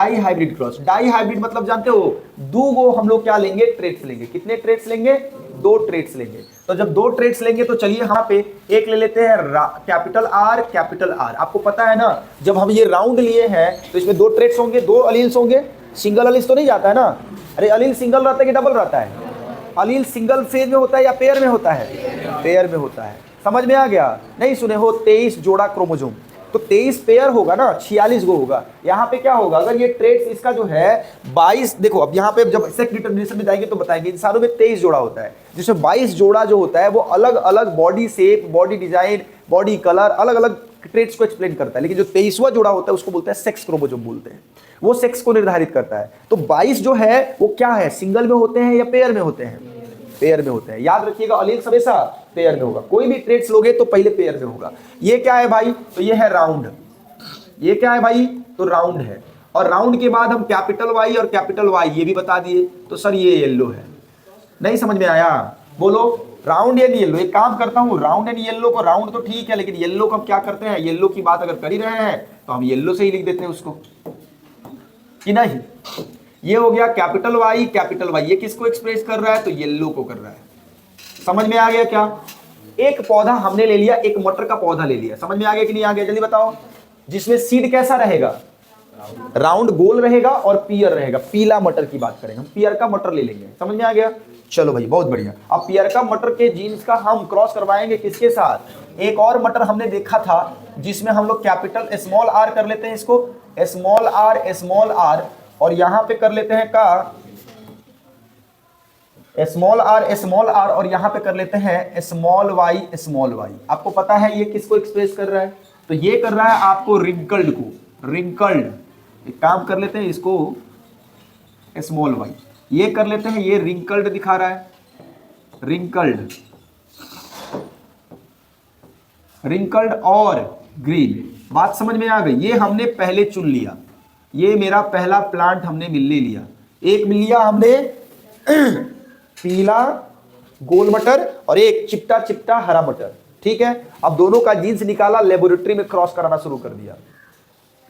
Die hybrid cross. Dihybrid मतलब जानते हो, दो गो हम लोग क्या लेंगे, ट्रेट्स लेंगे। कितने ट्रेट्स लेंगे, दो ट्रेट्स लेंगे। तो जब दो ट्रेट्स लेंगे तो चलिए यहाँ पे एक ले लेते हैं कैपिटल आर कैपिटल आर। आपको पता है ना, जब हम ये राउंड लिए हैं तो इसमें दो ट्रेट्स होंगे, दो अलील्स होंगे। सिंगल अलील्स तो नहीं जाता है ना, अरे अलील सिंगल रहता है कि डबल रहता है? अलील सिंगल फेज में होता है या पेयर में होता है? पेयर में होता है। समझ में आ गया? नहीं सुने हो, 23 जोड़ा क्रोमोसोम, तो 23 पेयर होगा ना, 46 गो होगा। यहाँ पे क्या होगा, अगर ये ट्रेट्स इसका जो है 22, देखो अब यहाँ पे जब सेक्स डिटरमिनेशन में जाएंगे तो बताएंगे, इंसानों में 23 जोड़ा होता है, जिसमें 22 जोड़ा जो होता है वो अलग अलग body shape, body design, body colour, अलग अलग ट्रेट्स को एक्सप्लेन करता है। लेकिन जो 23वां जोड़ा होता है उसको बोलते हैं सेक्स क्रोमोसोम बोलते हैं, वो सेक्स को निर्धारित करता है। तो 22 जो है वो क्या है, सिंगल में होते हैं या पेयर में होते हैं? पेयर में होते हैं। याद रखिएगा, अलील हमेशा पेयर में होगा। कोई भी ट्रेट्स लोगे तो पहले पेयर में होगा। ये क्या है भाई, तो ये है राउंड। ये क्या है भाई, तो राउंड है। और राउंड के बाद हम कैपिटल वाई और कैपिटल वाई ये भी बता दिए। तो सर ये येलो है, नहीं समझ में आया? बोलो राउंड एंड येलो। एक काम करता हूं, राउंड एंड येलो को, राउंड तो ठीक है लेकिन येलो को हम क्या करते हैं, येलो की बात अगर कर ही रहे हैं तो हम येलो से ही लिख देते हैं उसको, कि नहीं? ये हो गया कैपिटल वाई कैपिटल वाई। ये किसको एक्सप्रेस कर रहा है, तो येलो को कर रहा है। समझ में आ गया क्या? एक पौधा हमने ले लिया, एक मटर का पौधा ले लिया। समझ में आ गया कि नहीं आ गया, जल्दी बताओ। जिसमें सीड कैसा रहेगा, राउंड गोल रहेगा और पियर रहेगा। पीला मटर की बात करें हम, पियर का मटर ले लेंगे। समझ में आ गया? चलो भाई बहुत बढ़िया। अब पियर का मटर के जीन्स का हम क्रॉस करवाएंगे किसके साथ? एक और मटर हमने देखा था जिसमें हम लोग कैपिटल स्मॉल आर कर लेते हैं, इसको स्मॉल आर, और यहां पे कर लेते हैं का स्मॉल आर, और यहां पे कर लेते हैं स्मॉल वाई। आपको पता है ये किसको एक्सप्रेस कर रहा है? तो ये कर रहा है आपको रिंकल्ड को, रिंकल्ड। एक काम कर लेते हैं, इसको स्मॉल वाई ये कर लेते हैं, ये रिंकल्ड दिखा रहा है, रिंकल्ड और ग्रीन। बात समझ में आ गई? ये हमने पहले चुन लिया, ये मेरा पहला प्लांट हमने मिल लिया। एक मिल लिया हमने पीला गोल मटर और एक चिपटा चिपटा हरा मटर। ठीक है, अब दोनों का जीन्स निकाला, लेबोरेटरी में क्रॉस कराना शुरू कर दिया।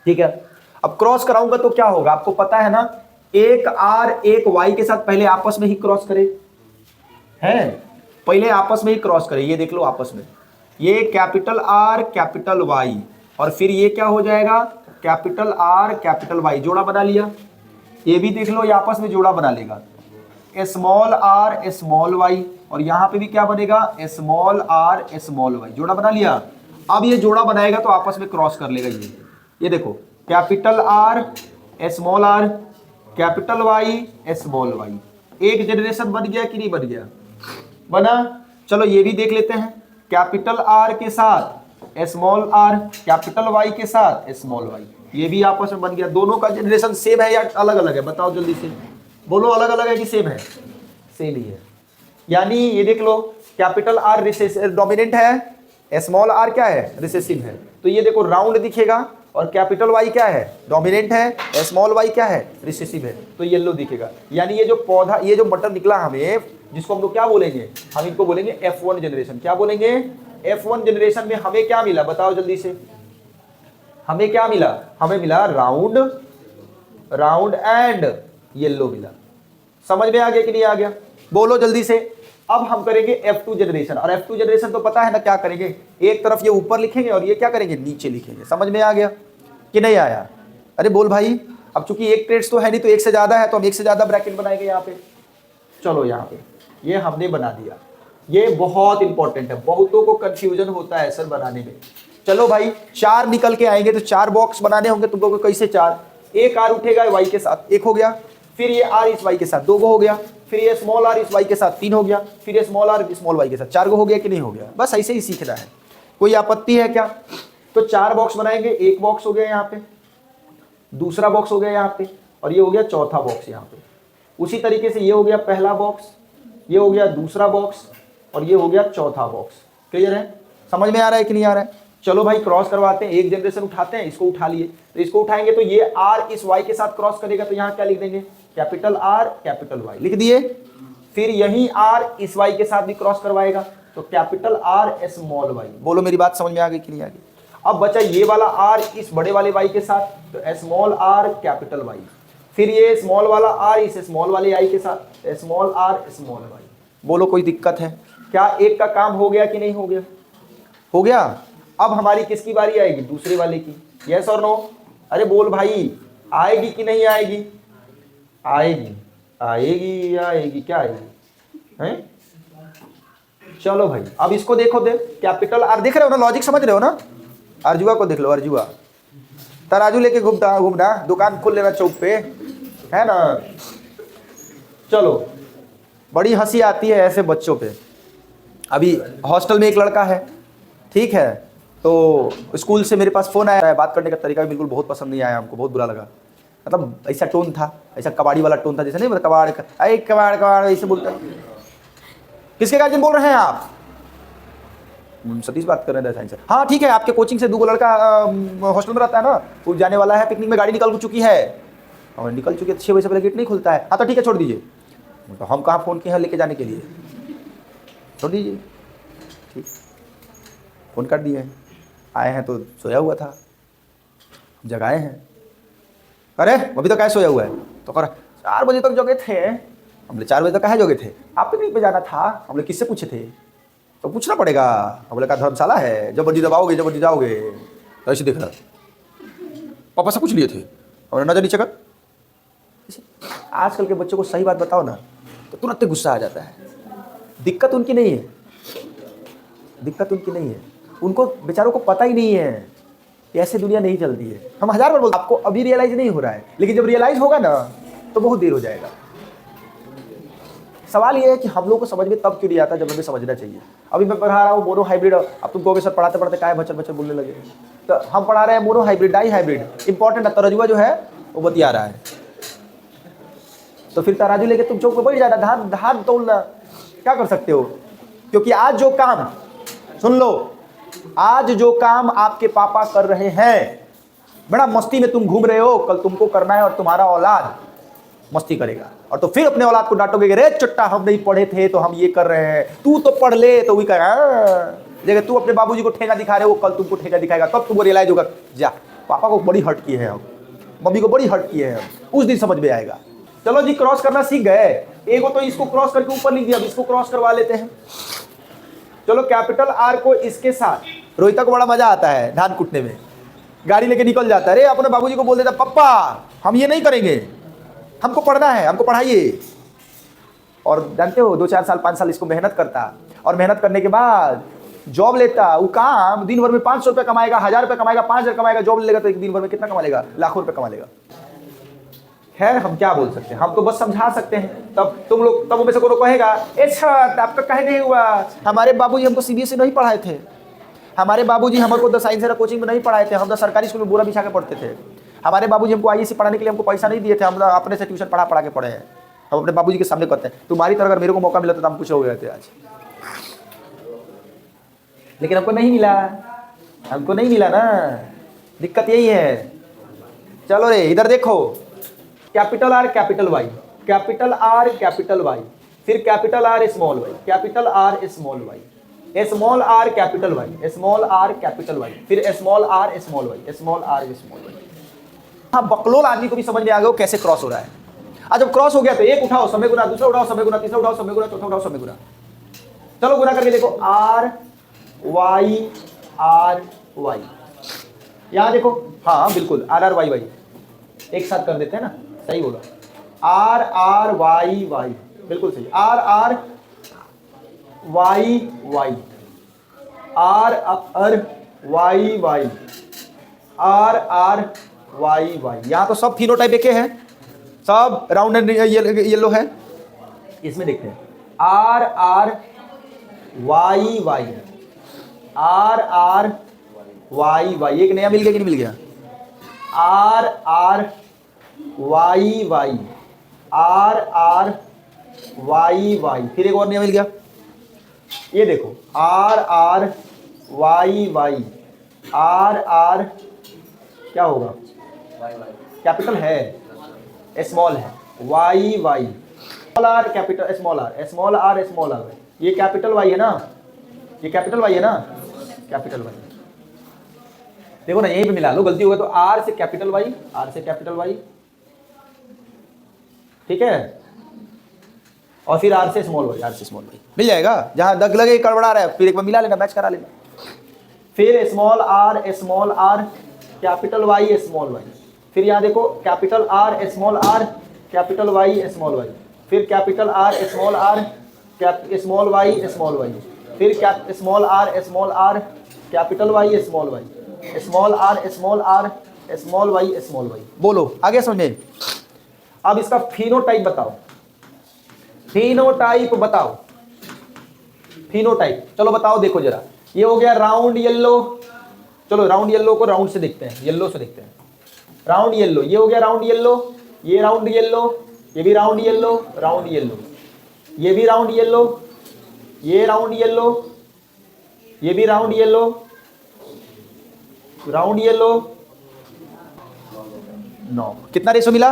ठीक है, अब क्रॉस कराऊंगा तो क्या होगा, आपको पता है ना, एक आर एक वाई के साथ पहले आपस में ही क्रॉस करे, है पहले आपस में ही क्रॉस करे। ये देख लो आपस में, ये कैपिटल आर कैपिटल वाई, और फिर ये क्या हो जाएगा, कैपिटल आर कैपिटल वाई, जोड़ा बना लिया। ये भी देख लो, ये आपस में जोड़ा बना लेगा, स्मॉल आर स्मॉल वाई, और यहां पे भी क्या बनेगा, स्मॉल आर स्मॉल वाई, जोड़ा बना लिया। अब ये जोड़ा बनाएगा तो आपस में क्रॉस कर लेगा। ये देखो, capital R capital Y small Y, एक जनरेशन बन गया कि नहीं बन गया? बना। चलो ये भी देख लेते हैं, कैपिटल आर के साथ स्मॉल आर, कैपिटल वाई के साथ स्मॉल वाई, ये भी आपस में बन गया। दोनों का जनरेशन सेम है या अलग अलग है, बताओ जल्दी से, बोलो अलग अलग है कि सेम है? सेम ही है। यानी ये देख लो, कैपिटल आर डोमिनेंट है, स्मॉल आर क्या है, रिसेसिव है। तो ये देखो राउंड दिखेगा, और कैपिटल वाई क्या है, डोमिनेंट है, स्मॉल वाई क्या है, रिसेसिव है, तो येलो दिखेगा। यानी ये जो पौधा, ये जो मटर निकला हमें, जिसको हम लोग क्या बोलेंगे, हम इनको बोलेंगे F1 जनरेशन। क्या बोलेंगे? F1 जनरेशन में हमें क्या मिला, बताओ जल्दी से, हमें क्या मिला? हमें मिला राउंड एंड येलो मिला। समझ में आ गया कि नहीं आ गया? बोलो जल्दी से। अब हम करेंगे F2 जनरेशन, और F2 जनरेशन तो पता है ना क्या करेंगे, एक तरफ ये ऊपर लिखेंगे और ये क्या करेंगे, नीचे लिखेंगे। समझ में आ गया कि नहीं आया? अरे बोल भाई। अब चूंकि एक ट्रेड्स तो है नहीं, तो एक से ज्यादा है, तो हम एक से ज्यादा ब्रैकेट बनाएंगे यहाँ पे। चलो यहाँ पे ये हमने बना दिया। ये बहुत इंपॉर्टेंट है, बहुतों को कंफ्यूजन होता है सर बनाने में। चलो भाई, 4 निकल के आएंगे तो 4 बॉक्स बनाने होंगे तुम लोगों को। कैसे 4? एक आर उठेगा वाई के साथ, एक हो गया, फिर ये आर इस वाई के साथ 2 गो हो गया, फिर ये स्मॉल आर इस वाई के साथ 3 हो गया, फिर ये स्मॉल आर स्मॉल वाई के साथ 4 गो हो गया कि नहीं हो गया? बस ऐसे ही सीखना है, कोई आपत्ति है क्या? तो 4 बॉक्स बनाएंगे, एक बॉक्स हो गया यहाँ पे, दूसरा बॉक्स हो गया यहाँ पे, और ये हो गया चौथा बॉक्स यहाँ पे। उसी तरीके से ये हो गया पहला बॉक्स, ये हो गया दूसरा बॉक्स, और ये हो गया चौथा बॉक्स। क्लियर है? समझ में आ रहा है कि नहीं आ रहा है? चलो भाई क्रॉस करवाते हैं, एक जनरेशन उठाते हैं, इसको उठा लिए, तो इसको उठाएंगे तो ये आर इस वाई के साथ क्रॉस करेगा, तो यहाँ क्या लिख देंगे, कैपिटल आर कैपिटल वाई लिख दिए। फिर यही आर इस वाई के साथ भी क्रॉस करवाएगा, तो कैपिटल आर स्मॉल वाई। बोलो मेरी बात समझ में आ गई कि नहीं आ गई? अब बचा ये वाला r इस बड़े वाले y के साथ, तो स्मॉल r कैपिटल Y, फिर ये स्मॉल वाला r इस स्मॉल वाले i के साथ, स्मॉल r स्मॉल y। बोलो कोई दिक्कत है क्या? एक का काम हो गया कि नहीं हो गया? हो गया। अब हमारी किसकी बारी आएगी? दूसरे वाले की। यस और नो? अरे बोल भाई, आएगी कि नहीं आएगी? आएगी। आएगी आएगी, क्या आएगी हैं? चलो भाई, अब इसको देखो, दे कैपिटल आर, देख रहे हो ना, लॉजिक समझ रहे हो ना? अर्जुआ को देख लो, अर्जुआ तराजू लेके घूमना दुकान खोल लेना चौक पे, है ना? चलो, बड़ी हंसी आती है ऐसे बच्चों पे। अभी हॉस्टल में एक लड़का है, ठीक है, तो स्कूल से मेरे पास फ़ोन आया है, बात करने का तरीका भी बिल्कुल बहुत पसंद नहीं आया हमको, बहुत बुरा लगा। मतलब ऐसा टोन था, ऐसा कबाड़ी वाला टोन था, जैसे नहीं मतलब कबाड़ अरे कबाड़ कबाड़ ऐसे बोलता। किसके गार्जियन बोल रहे हैं आप? सतीश बात कर रहे हैं सर। हाँ ठीक है, आपके कोचिंग से 2 लड़का हॉस्टल में रहता है ना, वो जाने वाला है पिकनिक में, गाड़ी निकल चुकी है और निकल चुकी है, 6 बजे से पहले गेट नहीं खुलता है। हाँ तो ठीक है, छोड़ दीजिए। तो हम कहाँ फ़ोन किए हैं लेके जाने के लिए, छोड़ दीजिए। ठीक, फ़ोन कर दिए, आए हैं तो सोया हुआ था, जगाए हैं। अरे अभी तो क्या सोया हुआ है? तो कर 4 बजे तक जगे थे। हमने 4 बजे तक कहाँ जगे थे? आप पिकनिक पे जाना था। हमने किससे पूछे थे? तो पूछना पड़ेगा। हमने कहा धर्मशाला है, जब मर्जी दबाओगे जब मर्जी जाओगे। तो ऐसे देख रहा, पापा से पूछ लिए थे, और नजर नीचे कर। आजकल के बच्चों को सही बात बताओ ना तो तुरंत गुस्सा आ जाता है। दिक्कत उनकी नहीं है, दिक्कत उनकी नहीं है, उनको बेचारों को पता ही नहीं है कि ऐसे दुनिया नहीं चलती है। हम 1000 बार बोलते, आपको अभी रियलाइज नहीं हो रहा है, लेकिन जब रियलाइज होगा ना तो बहुत देर हो जाएगा। सवाल ये है कि हम लोग को समझ में तब क्यों नहीं आता जब हमें समझना चाहिए। अभी मैं पढ़ा रहा हूँ मोनो हाइब्रिड, अब तुम कहोगे सर पढ़ाते पढ़ाते क्या है बच्चर बच्चर बोलने लगे। तो हम पढ़ा रहे हैं monohybrid, dihybrid. Important है, तराजुआ जो है वो बतिया रहा है, तो फिर तराजू लेके तुम चौक पे बैठ जाना, धान तोलना, क्या कर सकते हो? क्योंकि आज जो काम, सुन लो, आज जो काम आपके पापा कर रहे हैं, बड़ा मस्ती में तुम घूम रहे हो, कल तुमको करना है और तुम्हारा औलाद मस्ती करेगा। और तो फिर अपने औलाद को डांटोगे, रे चुट्टा हम नहीं पढ़े थे तो हम ये कर रहे हैं, तू तो पढ़ ले। तो वही कह, जगह तू अपने बाबूजी को ठेका दिखा रहे हो, कल तुमको ठेका दिखाएगा, तब तुमको रियलाइज होगा, जा पापा को बड़ी हर्ट की है हम, मम्मी को बड़ी हर्ट की है हम, उस दिन समझ में आएगा। चलो जी, क्रॉस करना सीख गए। एगो तो इसको क्रॉस करके ऊपर लिख दिया, अब इसको क्रॉस करवा लेते हैं। चलो, कैपिटल आर को इसके साथ, रोहिता को बड़ा मजा आता है धान कूटने में, गाड़ी लेके निकल जाता है, अरे अपने बाबूजी को बोल देता, पप्पा हम ये नहीं करेंगे, हमको पढ़ना है, हमको पढ़ाइए। और जानते हो 2-4 साल 5 साल इसको मेहनत करता, और मेहनत करने के बाद जॉब लेता। वो काम दिन भर में 500 रुपये कमाएगा, 1000 रुपये कमाएगा, 5000 कमाएगा, जॉब लेगा तो एक दिन भर में कितना कमा लेगा? लाखों रुपये कमा लेगा। खैर हम क्या बोल सकते हैं, हम तो बस समझा सकते हैं। तब तुम लोग, तब में से कोई कहेगा, अच्छा आपका कहे नहीं हुआ, हमारे बाबूजी हमको सीबीएसई नहीं पढ़ाए थे, हमारे बाबूजी हमको द साइंस एंड कोचिंग में नहीं पढ़ाए थे, हम तो सरकारी स्कूल में बोरा बिछा के पढ़ते थे, हमारे बाबूजी हमको आईएएस पढ़ाने के लिए हमको पैसा नहीं दिए थे, हम अपने से ट्यूशन पढ़ा के पढ़े हैं। हम अपने बाबूजी के सामने करते हैं। तुम्हारी तरह अगर मेरे को मौका मिला तो हम कुछ हो गए थे आज, लेकिन हमको नहीं मिला, हमको नहीं मिला ना, दिक्कत यही है। चलो रे, इधर देखो, capital R capital Y, capital R capital Y, फिर capital R small Y, capital R small Y, small R capital Y, small R capital Y, फिर small R small Y, small R small Y. हाँ, बकलोल आदमी को भी समझ में आ गया कैसे क्रॉस हो रहा है। आज जब क्रॉस हो गया तो एक उठाओ समय गुना, दूसरा उठाओ समय गुना, तीसरा उठाओ समय गुना, चौथा उठाओ समय गुना। चलो गुना करके देखो, आर वाई आर वाई, यहां देखो, हाँ बिल्कुल आर आर वाई वाई एक साथ कर देते हैं ना, सही बोला, आर आर वाई वाई, बिल्कुल सही, R R Y Y, R R Y Y, R R Y Y. यहां तो सब फिनोटाइप एक है, सब राउंड एंड येलो है। इसमें देखते हैं, R R Y Y, R R Y Y, एक नया मिल गया कि नहीं मिल गया? R R Y Y, R R Y Y, फिर एक और नया मिल गया, ये देखो, R R Y Y, R R क्या होगा? कैपिटल है, स्मॉल है, Y Y, small R capital, small R, small R small R, ये कैपिटल वाई है ना, ये कैपिटल वाई है ना, कैपिटल वाई। देखो ना यहीं पे मिला लो, गलती हो गई तो आर से कैपिटल वाई, आर से कैपिटल वाई, ठीक है, और फिर आर से स्मॉल वाई, आर से स्मॉल वाई मिल जाएगा। जहां दग लगे गड़बड़ा रहा है फिर एक बार मिला लेना, मैच करा लेना। फिर small R capital Y small Y, फिर यहाँ देखो capital R capital Y small Y, फिर capital R small Y small Y, फिर small R capital Y small Y, small Y small Y. बोलो आगे समझ में। अब इसका फिनोटाइप बताओ, फिनोटाइप बताओ, फिनोटाइप चलो बताओ। देखो जरा, ये हो गया राउंड येलो, चलो राउंड येलो को राउंड से देखते हैं, येलो से देखते हैं। राउंड येलो, ये हो गया राउंड येलो, ये राउंड येलो, ये भी राउंड येलो, राउंड येलो, ये भी राउंड येलो, ये राउंड येलो, ये भी राउंड येलो, राउंड येलो। 9, कितना रेशो मिला?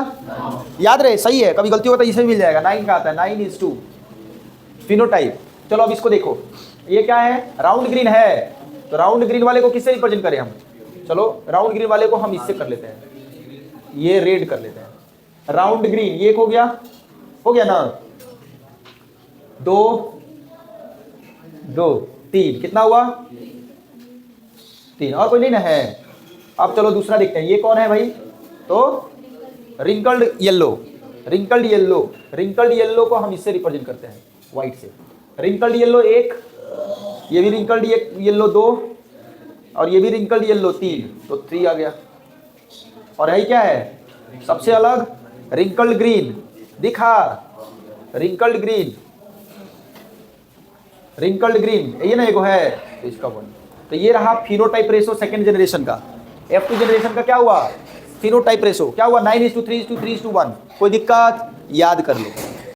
याद रहे, सही है, कभी गलती होता है इसे भी मिल जाएगा। 9 का आता है, 9:2 फिनोटाइप। चलो अब इसको देखो, ये क्या है? राउंड ग्रीन है, तो राउंड ग्रीन वाले को किससे रिप्रेजेंट करें हम? चलो राउंड ग्रीन वाले को हम इससे कर लेते हैं, ये रेड कर लेते हैं। राउंड ग्रीन ये हो गया ना, 2 2 3, कितना हुआ? 3, और कोई नहीं ना है। अब चलो दूसरा देखते हैं, ये कौन है भाई? तो wrinkled yellow, wrinkled yellow, wrinkled yellow को हम इससे रिप्रेजेंट करते हैं, व्हाइट से। रिंकल्ड येलो 1, ये भी रिंकल्ड येलो 2, और ये भी रिंकल्ड येलो 3, तो 3 आ गया। और है क्या है सबसे अलग? रिंकल्ड ग्रीन, दिखा, रिंकल्ड ग्रीन, रिंकल्ड ग्रीन, ये ना एगो है, तो इसका 1। तो ये रहा फिनोटाइप रेशो सेकंड जनरेशन का। F2 जनरेशन का क्या हुआ? फिनोटाइप रेशो क्या हुआ? 9:3:3:1। कोई दिक्कत? याद कर लो।